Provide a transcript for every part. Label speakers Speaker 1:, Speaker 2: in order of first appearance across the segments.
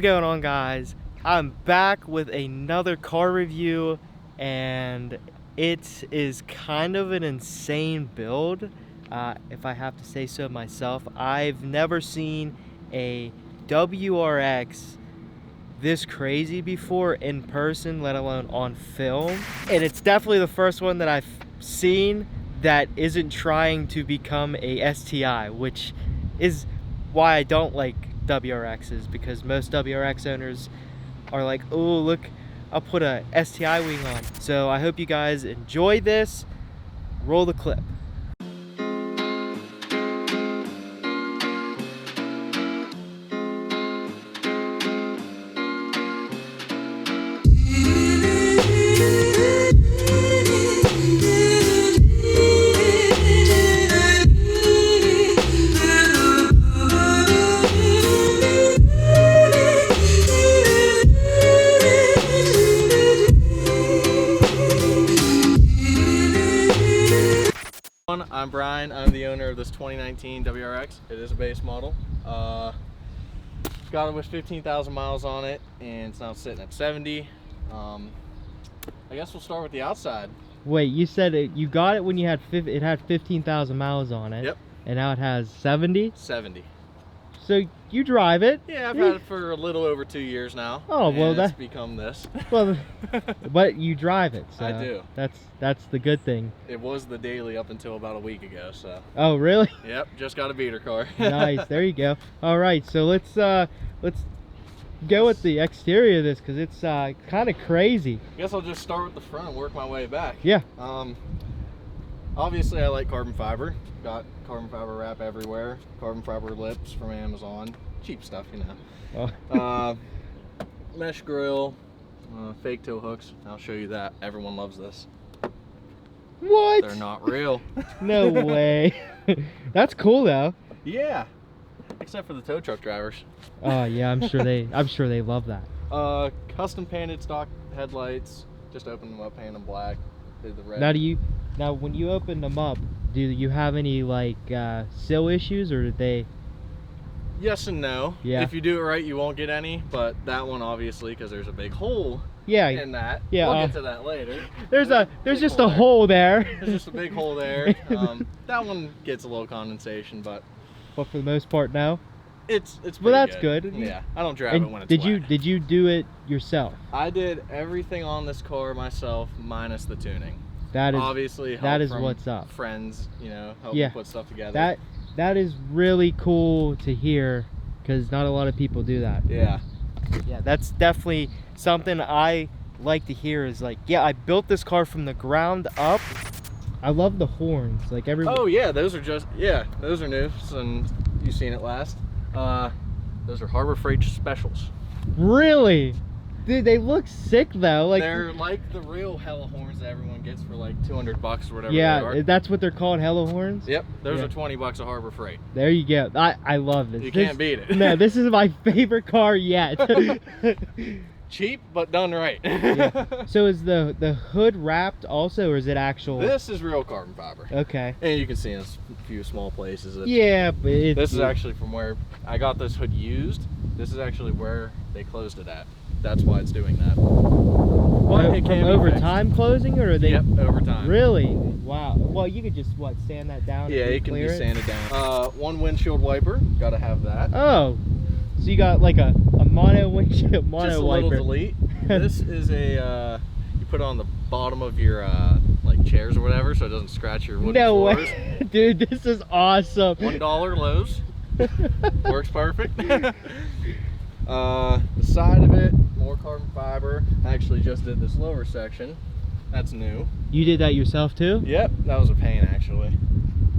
Speaker 1: going on, guys? I'm back with another car review, and it is kind of an insane build, if I have to say so myself. I've never seen a WRX this crazy before in person, let alone on film, and it's definitely the first one that I've seen that isn't trying to become a STI, which is why I don't like WRXs, because most WRX owners are like, oh look, I'll put a STI wing on. So I hope you guys enjoy this. Roll the clip.
Speaker 2: I'm Bryan. I'm the owner of this 2019 WRX. It is a base model. Got it with 15,000 miles on it, and it's now sitting at 70. I guess we'll start with the outside.
Speaker 1: Wait, you said you got it when you had it had 15,000 miles on it.
Speaker 2: Yep.
Speaker 1: And now it has 70?
Speaker 2: 70.
Speaker 1: So you drive it?
Speaker 2: Yeah, I've had it for a little over 2 years now.
Speaker 1: Oh, well,
Speaker 2: that's become this.
Speaker 1: Well, but you drive it, so
Speaker 2: I do.
Speaker 1: That's the good thing.
Speaker 2: It was the daily up until about a week ago, so.
Speaker 1: Oh, really?
Speaker 2: Yep, just got a beater car.
Speaker 1: Nice. There you go. All right, so let's go with the exterior of this, because it's kind of crazy.
Speaker 2: I guess I'll just start with the front and work my way back.
Speaker 1: Yeah.
Speaker 2: Obviously I like carbon fiber. Got carbon fiber wrap everywhere. Carbon fiber lips from Amazon. Cheap stuff, you know.
Speaker 1: Oh.
Speaker 2: Mesh grill, fake tow hooks. I'll show you that. Everyone loves this.
Speaker 1: What?
Speaker 2: They're not real.
Speaker 1: No way. That's cool though.
Speaker 2: Yeah. Except for the tow truck drivers.
Speaker 1: Oh yeah, I'm sure they love that.
Speaker 2: Custom painted stock headlights. Just opened them up, painted them black. Did the red.
Speaker 1: Now when you open them up, do you have any like sill issues, or did they?
Speaker 2: Yes and no.
Speaker 1: Yeah.
Speaker 2: If you do it right, you won't get any. But that one, obviously, because there's a big hole.
Speaker 1: Yeah.
Speaker 2: In that.
Speaker 1: Yeah.
Speaker 2: We'll get to that later.
Speaker 1: There's just a hole there.
Speaker 2: There's just a big hole there. That one gets a little condensation, but
Speaker 1: for the most part, no.
Speaker 2: It's pretty
Speaker 1: well, that's good.
Speaker 2: Yeah. I don't drive it when it's wet.
Speaker 1: Did you do it yourself?
Speaker 2: I did everything on this car myself, minus the tuning.
Speaker 1: That is
Speaker 2: obviously
Speaker 1: what's up.
Speaker 2: Friends, you know, help me put stuff together.
Speaker 1: That is really cool to hear, because not a lot of people do that.
Speaker 2: Yeah.
Speaker 1: Yeah, that's definitely something I like to hear. Is like, yeah, I built this car from the ground up. I love the horns, like
Speaker 2: Oh yeah, those are those are new, and you've seen it last. Those are Harbor Freight specials.
Speaker 1: Really? Dude, they look sick though. Like,
Speaker 2: they're like the real hella horns that everyone gets for like $200 or whatever.
Speaker 1: Yeah,
Speaker 2: they are.
Speaker 1: That's what they're called, hella horns.
Speaker 2: Yep, those are $20 a Harbor Freight.
Speaker 1: There you go. I love this.
Speaker 2: You can't beat it.
Speaker 1: No, this is my favorite car yet.
Speaker 2: Cheap, but done right.
Speaker 1: Yeah. So is the hood wrapped also, or is it actual?
Speaker 2: This is real carbon fiber.
Speaker 1: Okay.
Speaker 2: And you can see in a few small places.
Speaker 1: Yeah, but
Speaker 2: this is actually from where I got this hood used. This is actually where they closed it at. That's why it's doing that.
Speaker 1: But it can over time closing, or are they?
Speaker 2: Yep, over time.
Speaker 1: Really? Wow. Well, you could just sand that down.
Speaker 2: Yeah, it can be sanded down. One windshield wiper, gotta have that.
Speaker 1: Oh, so you got like a mono windshield, mono
Speaker 2: just a
Speaker 1: wiper.
Speaker 2: Little delete. This is a you put it on the bottom of your like chairs or whatever, so it doesn't scratch your wooden floors.
Speaker 1: Way, dude! This is awesome.
Speaker 2: $1 Lowe's. Works perfect. The side of it, more carbon fiber. I actually just did this lower section. That's new.
Speaker 1: You did that yourself too?
Speaker 2: Yep, that was a pain actually.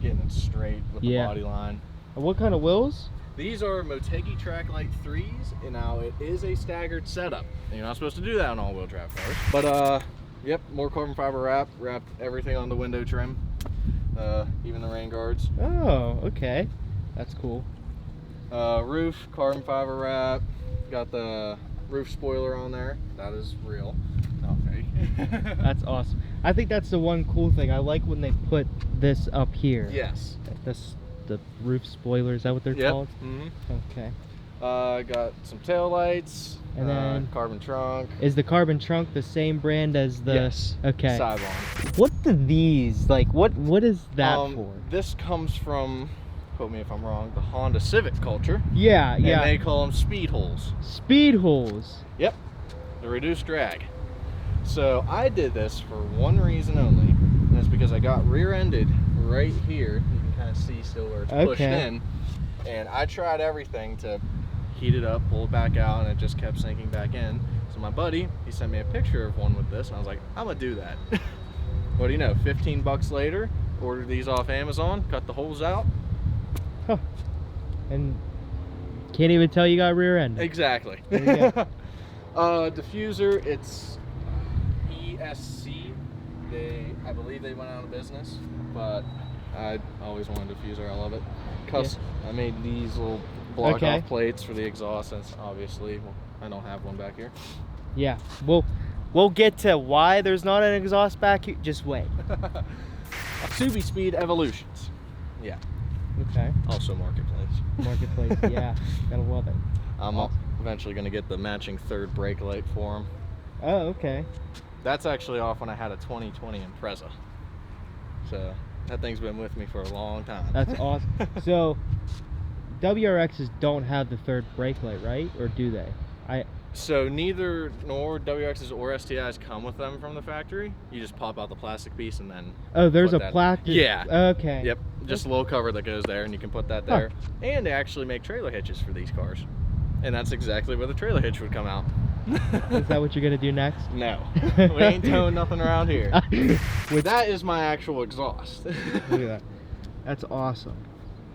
Speaker 2: Getting it straight with the body line.
Speaker 1: And what kind of wheels?
Speaker 2: These are Motegi Tracklight 3s, and now it is a staggered setup. You're not supposed to do that on all-wheel drive cars. But yep, more carbon fiber wrapped everything on the window trim, even the rain guards.
Speaker 1: Oh, okay, that's cool.
Speaker 2: Roof, carbon fiber wrap. Got the roof spoiler on there. That is real, not fake.
Speaker 1: That's awesome. I think that's the one cool thing. I like when they put this up here.
Speaker 2: Yes.
Speaker 1: The roof spoiler, is that what they're called?
Speaker 2: Mm-hmm.
Speaker 1: Okay.
Speaker 2: Got some tail lights.
Speaker 1: And then
Speaker 2: carbon trunk.
Speaker 1: Is the carbon trunk the same brand as the?
Speaker 2: Yes.
Speaker 1: Okay.
Speaker 2: Sidebond.
Speaker 1: What do these like? What is that for?
Speaker 2: This comes from, quote me if I'm wrong, the Honda Civic culture.
Speaker 1: Yeah, yeah.
Speaker 2: And they call them speed holes.
Speaker 1: Speed holes.
Speaker 2: Yep. The reduced drag. So I did this for one reason only, and that's because I got rear-ended right here. You can kind of see still where it's pushed in, and I tried everything to heat it up, pull it back out, and it just kept sinking back in. So my buddy, he sent me a picture of one with this, and I was like, I'm gonna do that. What do you know, 15 bucks later, ordered these off Amazon, cut the holes out.
Speaker 1: Huh. And can't even tell you got rear-ended.
Speaker 2: Exactly.
Speaker 1: There you go.
Speaker 2: Diffuser, it's ESC. I believe they went out of business, but I always wanted a diffuser. I love it. I made these little block off plates for the exhaust, and obviously, well, I don't have one back here.
Speaker 1: Yeah, we'll get to why there's not an exhaust back here. Just wait.
Speaker 2: Subi Speed Evolutions. Yeah.
Speaker 1: Okay.
Speaker 2: Also marketplace.
Speaker 1: Marketplace. Yeah, gotta love it.
Speaker 2: I'm eventually gonna get the matching third brake light for them.
Speaker 1: Oh, okay.
Speaker 2: That's actually off when I had a 2020 Impreza. So that thing's been with me for a long time.
Speaker 1: That's awesome. So WRXs don't have the third brake light, right? Or do they?
Speaker 2: So neither nor WRXs or STIs come with them from the factory. You just pop out the plastic piece and then.
Speaker 1: Oh, there's a plastic.
Speaker 2: Yeah.
Speaker 1: Okay.
Speaker 2: Yep. Just a little cover that goes there, and you can put that there. Huh. And they actually make trailer hitches for these cars, and that's exactly where the trailer hitch would come out.
Speaker 1: Is that what you're gonna do next?
Speaker 2: No, we ain't towing nothing around here. That is my actual exhaust.
Speaker 1: Look at that. That's awesome.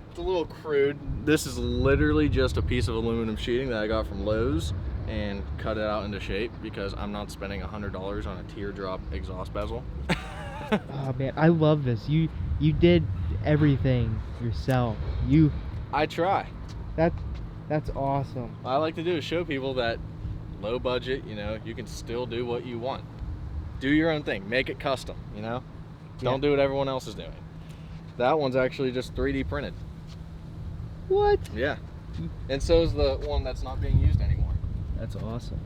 Speaker 2: It's a little crude. This is literally just a piece of aluminum sheeting that I got from Lowe's and cut it out into shape because I'm not spending $100 on a teardrop exhaust bezel.
Speaker 1: Oh man, I love this. You did everything yourself.
Speaker 2: I try.
Speaker 1: That's awesome.
Speaker 2: What I like to do is show people that low budget, you know, you can still do what you want. Do your own thing. Make it custom, you know? Don't do what everyone else is doing. That one's actually just 3D printed.
Speaker 1: What?
Speaker 2: Yeah. And so is the one that's not being used anymore.
Speaker 1: That's awesome.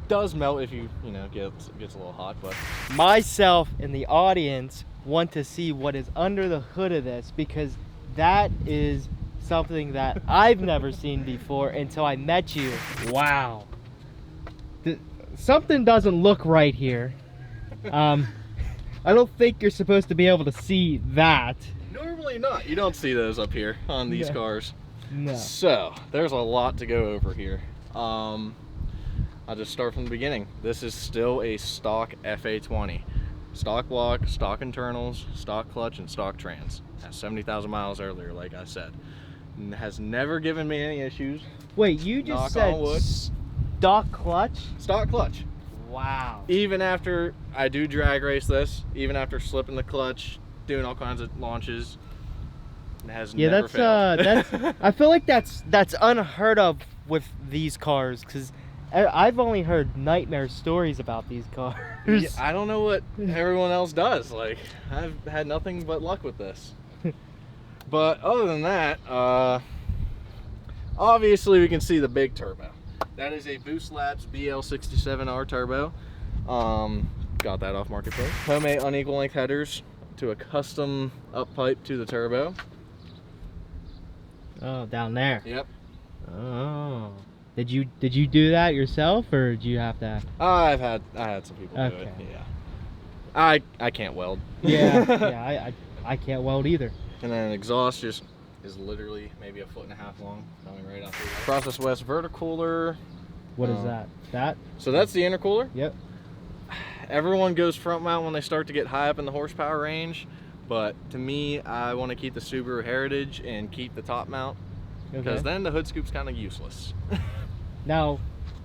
Speaker 2: Does melt if you know, gets a little hot, but
Speaker 1: myself and the audience want to see what is under the hood of this, because that is something that I've never seen before until I met you. Wow. Something doesn't look right here. I don't think you're supposed to be able to see that.
Speaker 2: Normally not. You don't see those up here on these cars.
Speaker 1: No.
Speaker 2: So there's a lot to go over here. I'll just start from the beginning. This is still a stock FA20. Stock block, stock internals, stock clutch, and stock trans. Has 70,000 miles earlier, like I said. And has never given me any issues.
Speaker 1: Wait, you just said stock clutch?
Speaker 2: Stock clutch.
Speaker 1: Wow.
Speaker 2: Even after I do drag race this, even after slipping the clutch, doing all kinds of launches, it has never failed.
Speaker 1: That's I feel like that's unheard of with these cars, because I've only heard nightmare stories about these cars.
Speaker 2: Yeah, I don't know what everyone else does. Like, I've had nothing but luck with this. But other than that, obviously we can see the big turbo. That is a Boost Labs BL67R turbo. Got that off Marketplace. Homemade unequal length headers to a custom up pipe to the turbo.
Speaker 1: Oh, down there.
Speaker 2: Yep.
Speaker 1: Oh. Did you do that yourself, or did you have to?
Speaker 2: I had some people do it. Yeah. I can't weld.
Speaker 1: Yeah. Yeah. I can't weld either.
Speaker 2: And then exhaust just is literally maybe 1.5 feet long, coming right out through there. Process West verticooler.
Speaker 1: What is that?
Speaker 2: So that's the intercooler.
Speaker 1: Yep.
Speaker 2: Everyone goes front mount when they start to get high up in the horsepower range, but to me, I want to keep the Subaru heritage and keep the top mount, because then the hood scoop's kind of useless.
Speaker 1: Now,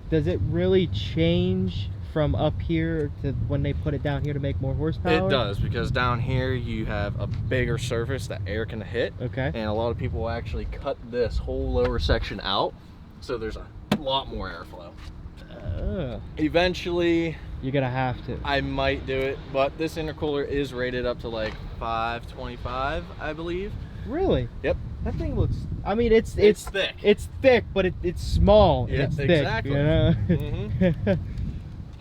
Speaker 1: does it really change from up here to when they put it down here to make more horsepower?
Speaker 2: It does, because down here you have a bigger surface that air can hit.
Speaker 1: Okay.
Speaker 2: And a lot of people will actually cut this whole lower section out, so there's a lot more airflow. Eventually,
Speaker 1: you're gonna have to.
Speaker 2: I might do it, but this intercooler is rated up to like 525, I believe.
Speaker 1: Really?
Speaker 2: Yep.
Speaker 1: That thing looks. I mean, it's
Speaker 2: thick.
Speaker 1: It's thick, but it's small.
Speaker 2: Yeah,
Speaker 1: and it's
Speaker 2: exactly.
Speaker 1: thick. You know?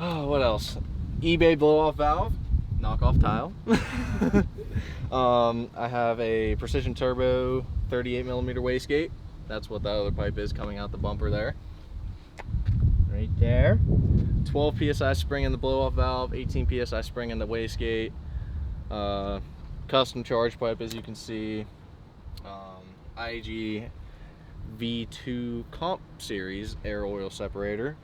Speaker 2: Oh, what else? eBay blow-off valve, knock-off tile. I have a Precision Turbo 38mm wastegate. That's what that other pipe is coming out the bumper there.
Speaker 1: Right there.
Speaker 2: 12 psi spring in the blow-off valve, 18 psi spring in the wastegate. Custom charge pipe, as you can see. IAG V2 Comp Series air oil separator.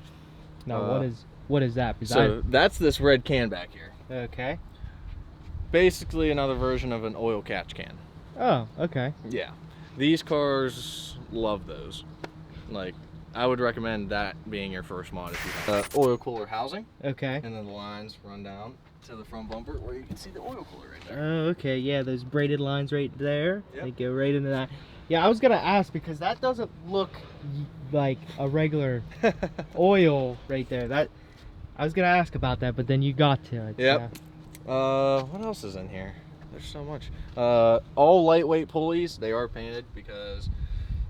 Speaker 1: Now, what is that?
Speaker 2: So that's this red can back here.
Speaker 1: Okay.
Speaker 2: Basically another version of an oil catch can.
Speaker 1: Oh, okay.
Speaker 2: Yeah. These cars love those. Like, I would recommend that being your first mod if you have oil cooler housing.
Speaker 1: Okay.
Speaker 2: And then the lines run down to the front bumper where you can see the oil cooler right there.
Speaker 1: Oh, okay. Yeah, those braided lines right there.
Speaker 2: Yep.
Speaker 1: They go right into that. Yeah, I was gonna ask because that doesn't look like a regular oil right there. That I was gonna ask about that, but then you got to it.
Speaker 2: Yep. What else is in here? There's so much. All lightweight pulleys. They are painted because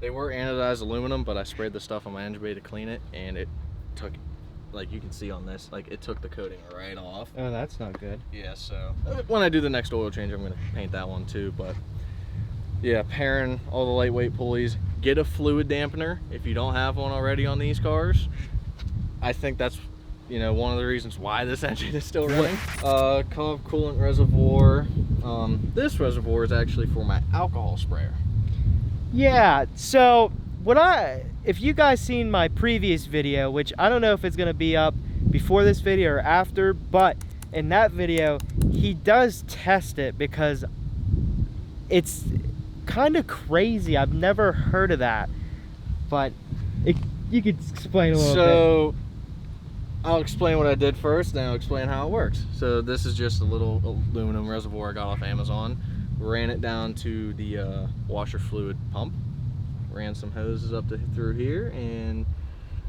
Speaker 2: they were anodized aluminum, but I sprayed the stuff on my engine bay to clean it, and it took, like you can see on this, like it took the coating right off.
Speaker 1: Oh, that's not good.
Speaker 2: Yeah, so when I do the next oil change, I'm gonna paint that one too. But yeah, pairing all the lightweight pulleys. Get a fluid dampener if you don't have one already on these cars. I think that's, you know, one of the reasons why this engine is still running. Cov coolant reservoir. This reservoir is actually for my alcohol sprayer.
Speaker 1: Yeah, so if you guys seen my previous video, which I don't know if it's gonna be up before this video or after, but in that video he does test it because it's kind of crazy. I've never heard of that, but you could explain a little bit.
Speaker 2: So I'll explain what I did first, then I'll explain how it works. So this is just a little aluminum reservoir I got off Amazon. Ran it down to the washer fluid pump. Ran some hoses up through here, and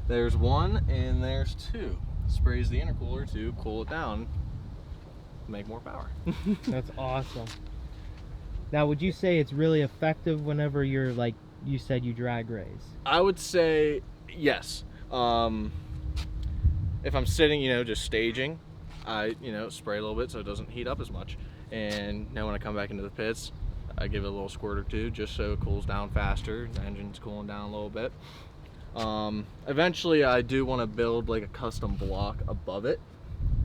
Speaker 2: there's one and there's two. Sprays the intercooler to cool it down, make more power.
Speaker 1: That's awesome. Now, would you say it's really effective whenever you're, like you said, you drag race?
Speaker 2: I would say yes. If I'm sitting, you know, just staging, I, you know, spray a little bit so it doesn't heat up as much. And now when I come back into the pits, I give it a little squirt or two just so it cools down faster. The engine's cooling down a little bit. Eventually, I do want to build like a custom block above it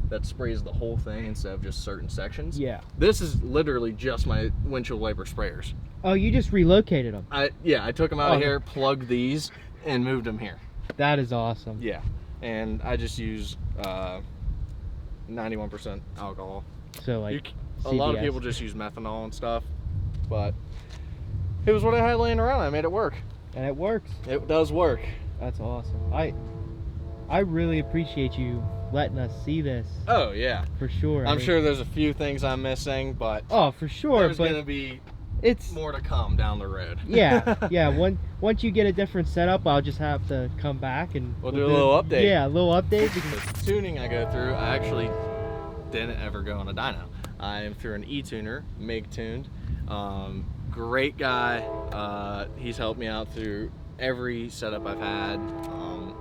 Speaker 2: that sprays the whole thing instead of just certain sections.
Speaker 1: Yeah.
Speaker 2: This is literally just my windshield wiper sprayers.
Speaker 1: Oh, you just relocated them.
Speaker 2: I took them out of here, plugged these, and moved them here.
Speaker 1: That is awesome.
Speaker 2: Yeah, and I just use 91% alcohol.
Speaker 1: So like
Speaker 2: a lot of people just use methanol and stuff, but it was what I had laying around. I made it work.
Speaker 1: And it works.
Speaker 2: It does work.
Speaker 1: That's awesome. I really appreciate you letting us see this.
Speaker 2: Oh yeah,
Speaker 1: for sure.
Speaker 2: I'm sure there's a few things I'm missing, but
Speaker 1: oh, for sure.
Speaker 2: There's gonna be more to come down the road.
Speaker 1: yeah. Once you get a different setup, I'll just have to come back and
Speaker 2: we'll do a little update.
Speaker 1: Yeah, a little update. Because
Speaker 2: the tuning I go through, I actually didn't ever go on a dyno. I'm through an e-tuner, MIG tuned. Great guy. He's helped me out through every setup I've had.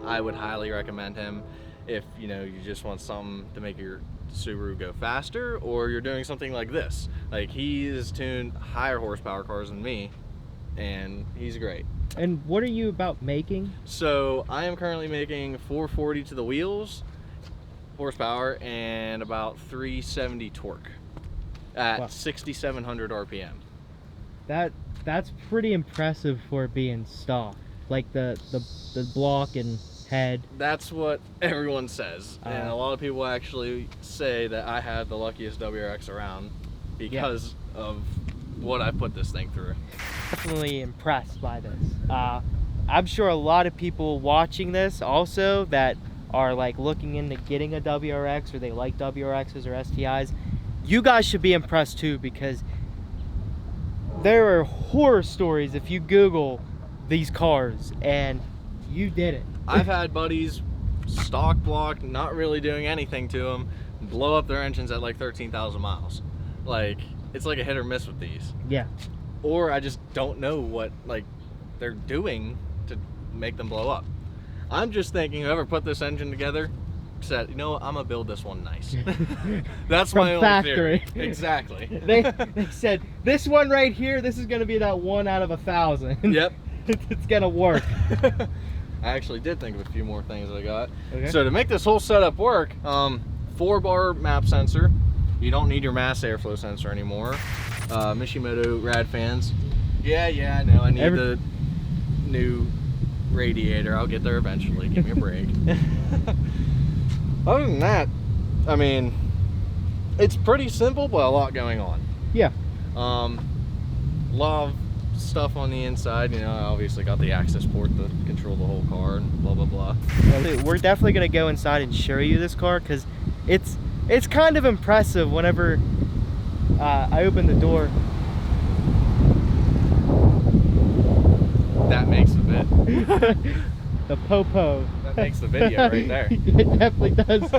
Speaker 2: I would highly recommend him if you know you just want something to make your Subaru go faster, or you're doing something like this. Like, he has tuned higher horsepower cars than me, and he's great.
Speaker 1: And what are you about making?
Speaker 2: So I am currently making 440 to the wheels horsepower and about 370 torque at 6,700 RPM.
Speaker 1: That's pretty impressive for it being stock. Like the block and head.
Speaker 2: That's what everyone says, and a lot of people actually say that I have the luckiest WRX around because of what I put this thing through.
Speaker 1: Definitely impressed by this. I'm sure a lot of people watching this also that are like looking into getting a WRX, or they like WRXs or STIs. You guys should be impressed too, because there are horror stories if you Google these cars, and you did it.
Speaker 2: I've had buddies stock block, not really doing anything to them, blow up their engines at like 13,000 miles. Like, it's like a hit or miss with these.
Speaker 1: Yeah.
Speaker 2: or I just don't know what like they're doing to make them blow up. I'm just thinking whoever put this engine together said, you know what, I'm gonna build this one nice. That's
Speaker 1: From
Speaker 2: my only
Speaker 1: factory.
Speaker 2: theory. Exactly.
Speaker 1: They said, this one right here, this is gonna be that 1 out of 1,000.
Speaker 2: Yep.
Speaker 1: It's gonna work.
Speaker 2: I actually did think of a few more things I got.
Speaker 1: Okay.
Speaker 2: So to make this whole setup work, 4-bar map sensor. You don't need your mass airflow sensor anymore. Mishimoto rad fans. Yeah, I know. I need the new radiator. I'll get there eventually. Give me a break. Other than that, I mean, it's pretty simple, but a lot going on.
Speaker 1: Yeah.
Speaker 2: A lot of stuff on the inside. You know, I obviously got the access port to control the whole car and blah blah blah.
Speaker 1: We're definitely gonna go inside and show you this car because it's kind of impressive. Whenever I open the door,
Speaker 2: that makes the bit.
Speaker 1: the po-po.
Speaker 2: That makes the video right there.
Speaker 1: It definitely does.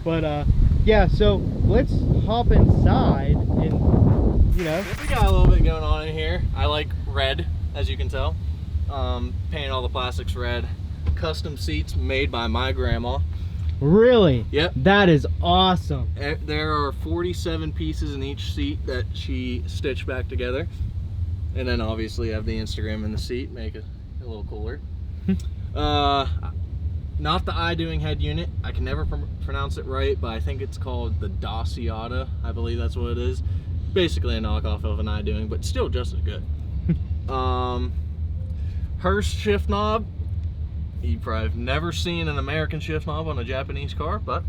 Speaker 1: But yeah, so let's hop inside and, you know.
Speaker 2: We got a little bit going on in here. I like red, as you can tell. Painted all the plastics red. Custom seats made by my grandma.
Speaker 1: Really?
Speaker 2: Yep.
Speaker 1: That is awesome.
Speaker 2: There are 47 pieces in each seat that she stitched back together. And then obviously have the Instagram in the seat, make it a little cooler. Not the I-doing head unit. I can never pronounce it right, but I think it's called the Daciata. I believe that's what it is. Basically a knockoff of an I-doing, but still just as good. Hurst shift knob. You probably have never seen an American shift knob on a Japanese car, but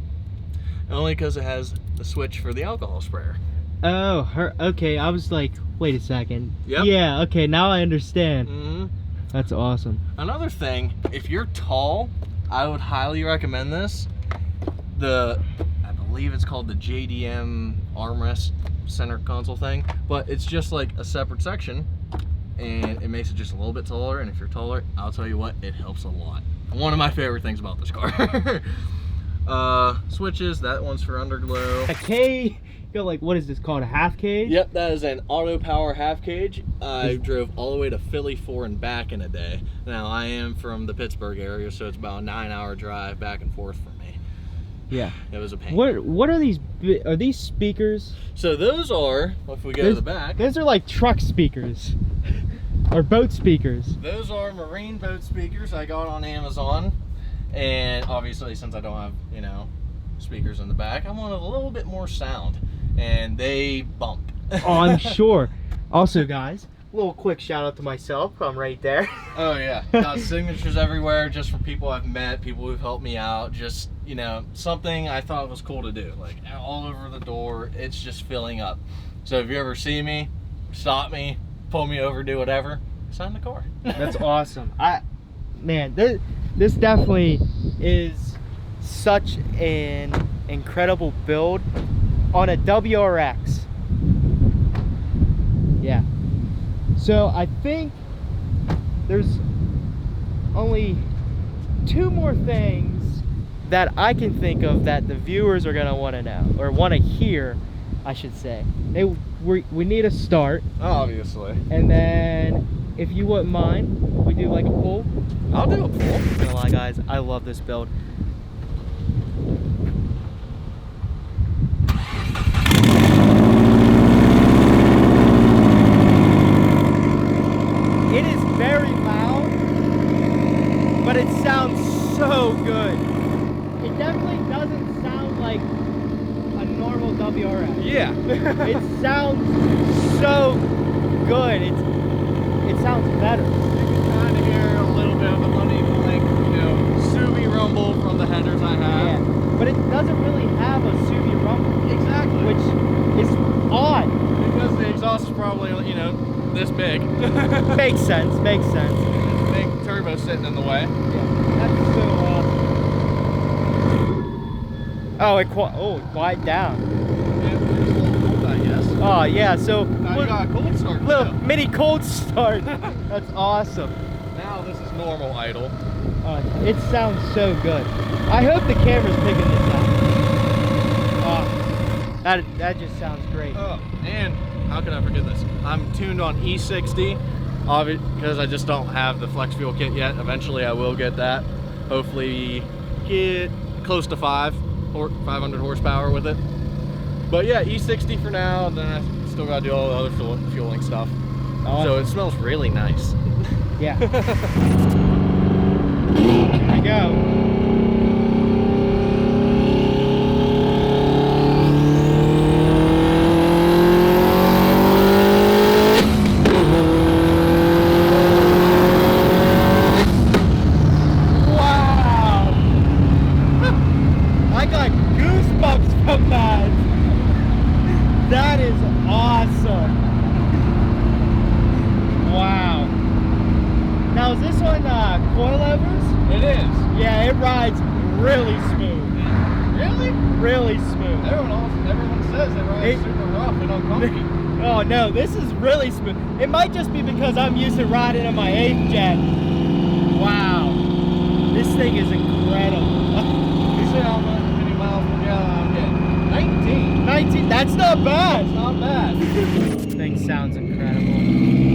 Speaker 2: only because it has the switch for the alcohol sprayer.
Speaker 1: Oh, okay. I was like, wait a second.
Speaker 2: Yep.
Speaker 1: Yeah, okay, now I understand.
Speaker 2: Mm-hmm.
Speaker 1: That's awesome.
Speaker 2: Another thing, if you're tall, I would highly recommend this. I believe it's called the JDM armrest center console thing, but it's just like a separate section and it makes it just a little bit taller, and if you're taller, I'll tell you what, it helps a lot. One of my favorite things about this car. Switches, that one's for underglow.
Speaker 1: A K, go like, what is this called, a half cage?
Speaker 2: Yep, that is an auto power half cage. I drove all the way to Philly 4 and back in a day. Now I am from the Pittsburgh area, so it's about a 9-hour drive back and forth for me.
Speaker 1: Yeah.
Speaker 2: It was a pain.
Speaker 1: What are these speakers?
Speaker 2: So those are, if we go to the back.
Speaker 1: Those are like truck speakers. Or boat speakers.
Speaker 2: Those are marine boat speakers I got on Amazon. And obviously since I don't have, you know, speakers in the back, I wanted a little bit more sound. And they bump.
Speaker 1: Oh, I'm sure. Also, guys, a little quick shout out to myself. I'm right there.
Speaker 2: Oh yeah, got signatures everywhere just for people I've met, people who've helped me out. Just, you know, something I thought was cool to do. Like all over the door, it's just filling up. So if you ever see me, stop me, pull me over, do whatever, sign the car.
Speaker 1: That's awesome. Man, this definitely is such an incredible build on a WRX. Yeah. So I think there's only 2 more things that I can think of that the viewers are gonna want to know, or want to hear, I should say. We need a start.
Speaker 2: Obviously.
Speaker 1: And then, if you wouldn't mind, we do like a pull.
Speaker 2: I'll do a pull.
Speaker 1: I'm gonna lie, guys, I love this build. It is very loud, but it sounds so good. It definitely doesn't sound like a normal WRX.
Speaker 2: Yeah.
Speaker 1: It sounds so good. It sounds better.
Speaker 2: You can kind of hear a little bit of an uneven, like, you know, Subi rumble from the headers I have.
Speaker 1: Yeah, but it doesn't really have a Subi rumble.
Speaker 2: Exactly.
Speaker 1: Which is odd.
Speaker 2: Because the exhaust is probably, you know, this big.
Speaker 1: Makes sense, makes sense.
Speaker 2: There's a big turbo sitting in the way.
Speaker 1: Yeah, that's so awesome. Oh, it quiet down.
Speaker 2: Yeah, it's a little cold, I guess.
Speaker 1: Oh, yeah, so
Speaker 2: Now you got a cold start.
Speaker 1: little
Speaker 2: too.
Speaker 1: mini cold start. That's awesome.
Speaker 2: Now this is normal idle.
Speaker 1: It sounds so good. I hope the camera's picking this up. That just sounds great.
Speaker 2: Oh, and how can I forget this? I'm tuned on E60, because I just don't have the flex fuel kit yet. Eventually I will get that. Hopefully get close to 500 horsepower with it. But yeah, E60 for now, and then I still gotta do all the other fueling stuff.
Speaker 1: Awesome.
Speaker 2: So it smells really nice.
Speaker 1: Yeah. Here we go. Wow! I got goosebumps from that. That is awesome. Wow. Now is this one coilovers?
Speaker 2: It is.
Speaker 1: Yeah, it rides really smooth.
Speaker 2: Really?
Speaker 1: Really smooth.
Speaker 2: Everyone says it rides super rough and uncomfy.
Speaker 1: Oh no, this is really smooth. It might just be because I'm used to riding in my 8th gen. Wow. This thing is incredible.
Speaker 2: You see how many miles per gallon I'm getting? 19.
Speaker 1: 19, that's not bad.
Speaker 2: It's not bad.
Speaker 1: This thing sounds incredible.